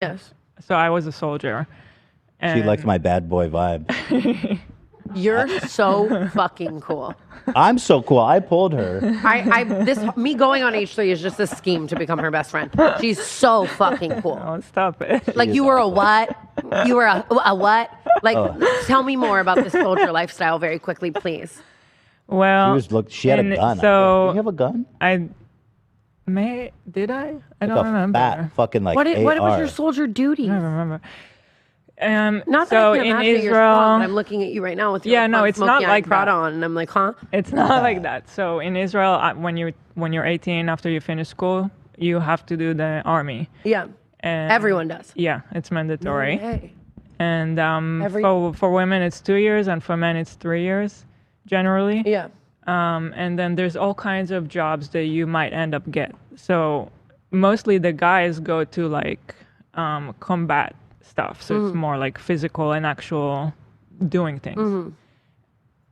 Yes. So I was a soldier. She liked my bad boy vibe. You're so fucking cool. I'm so cool. I pulled her. Me going on H3 is just a scheme to become her best friend. She's so fucking cool. Oh, stop it. Like, you were a what? You were a what? Like, tell me more about this soldier lifestyle very quickly, please. Well, she had a gun. So did you have a gun? Did I? I Like don't remember. Fat fucking like What was AR. your soldier duty? I don't remember. Not that so I can in imagine Israel, you're strong, but I'm looking at you right now with your it's not like Prada that. on, and I'm like, huh? It's not like that. So in Israel, when you're 18, after you finish school, you have to do the army. Yeah. And everyone does. Yeah, it's mandatory. Okay. And for women, it's 2 years, and for men, it's 3 years, generally. Yeah. And then there's all kinds of jobs that you might end up get. So mostly the guys go to like combat stuff. So it's more like physical and actual doing things. Mm-hmm.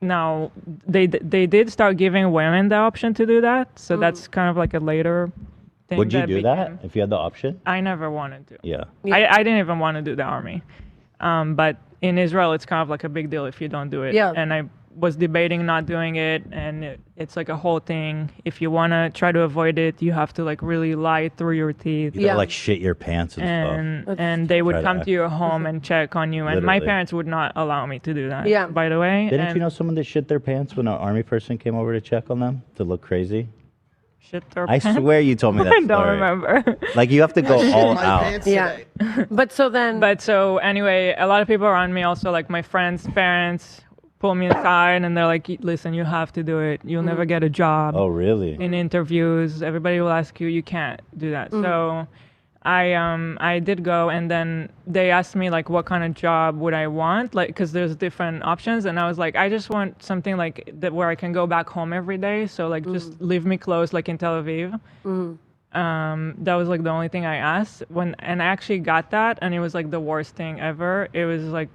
Now they did start giving women the option to do that. So that's kind of like a later thing. Would you do that if you had the option? I never wanted to. Yeah. I didn't even want to do the army. But in Israel, it's kind of like a big deal if you don't do it. Yeah. And I was debating not doing it, and it's like a whole thing. If you want to try to avoid it, you have to like really lie through your teeth. You gotta like shit your pants and stuff. And they would come to your home and check on you. And my parents would not allow me to do that. Yeah. By the way. Didn't you know someone that shit their pants when an army person came over to check on them to look crazy? Shit their I pants? swear you told me that story. I don't remember. Like you have to go all out. Yeah. But so anyway, a lot of people around me also, like my friends' parents, pull me aside and they're like, listen, you have to do it. You'll never get a job. Oh, really? In interviews, everybody will ask you, you can't do that. So I did go, and then they asked me like what kind of job would I want, like because there's different options, and I was like, I just want something like that where I can go back home every day. So like just leave me close, like in Tel Aviv. That was like the only thing I asked and I actually got that, and it was like the worst thing ever. It was like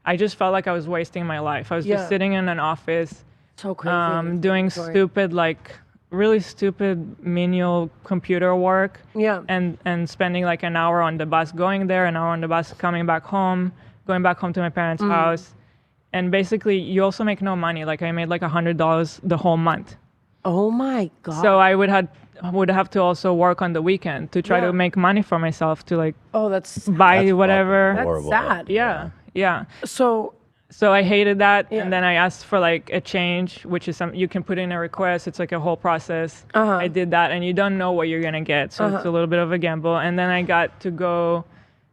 I just felt like I was wasting my life. I was just sitting in an office, so crazy, doing stupid, like really stupid menial computer work. Yeah. And spending like an hour on the bus going there, an hour on the bus coming back home, going back home to my parents' house. And basically you also make no money. Like I made like $100 the whole month. Oh my God. So I would have to also work on the weekend to try to make money for myself to like buy whatever. That's sad. Yeah. So I hated that, and then I asked for like a change, which is you can put in a request. It's like a whole process. I did that, and you don't know what you're gonna get, so it's a little bit of a gamble. And then I got to go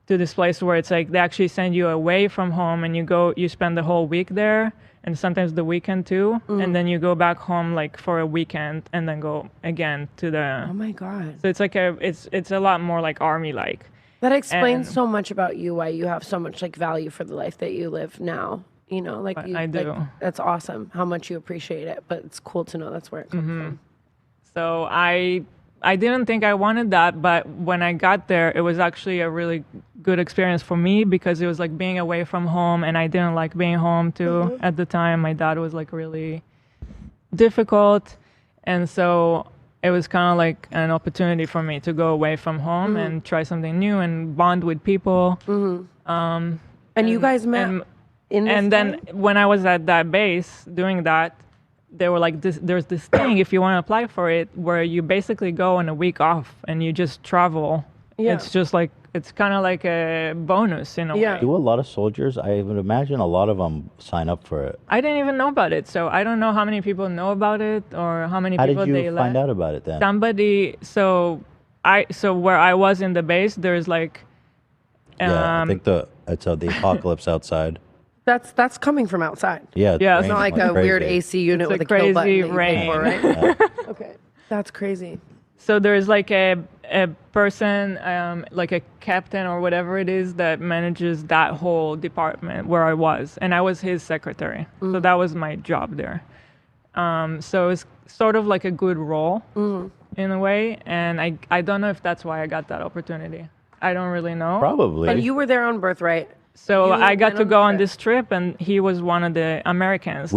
to this place where it's like they actually send you away from home, and you spend the whole week there, and sometimes the weekend too, and then you go back home like for a weekend, and then go again to the. Oh my God. So it's like it's a lot more like army like. That explains so much about you, why you have so much like value for the life that you live now. You know, like I do. Like, that's awesome how much you appreciate it, but it's cool to know that's where it comes from. So I didn't think I wanted that, but when I got there, it was actually a really good experience for me because it was like being away from home, and I didn't like being home too at the time. My dad was like really difficult, and so it was kind of like an opportunity for me to go away from home and try something new and bond with people. And you guys met. And then when I was at that base doing that, they were like, there's this thing, if you want to apply for it, where you basically go on a week off and you just travel. Yeah. It's just like, it's kind of like a bonus in a way. Do a lot of soldiers, I would imagine a lot of them sign up for it. I didn't even know about it. So I don't know how many people know about it or how many people they let. How did you find out about it then? Somebody, so where I was in the base, there's like. I think the apocalypse outside. That's coming from outside. Yeah. It's not like a weird AC unit with a kill button. Crazy rain. Right? Okay. That's crazy. So there's like a person, like a captain or whatever it is that manages that whole department where I was. And I was his secretary. So that was my job there. So it's sort of like a good role in a way. And I don't know if that's why I got that opportunity. I don't really know. Probably. And you were there on birthright. So I got to go on this trip, and he was one of the Americans.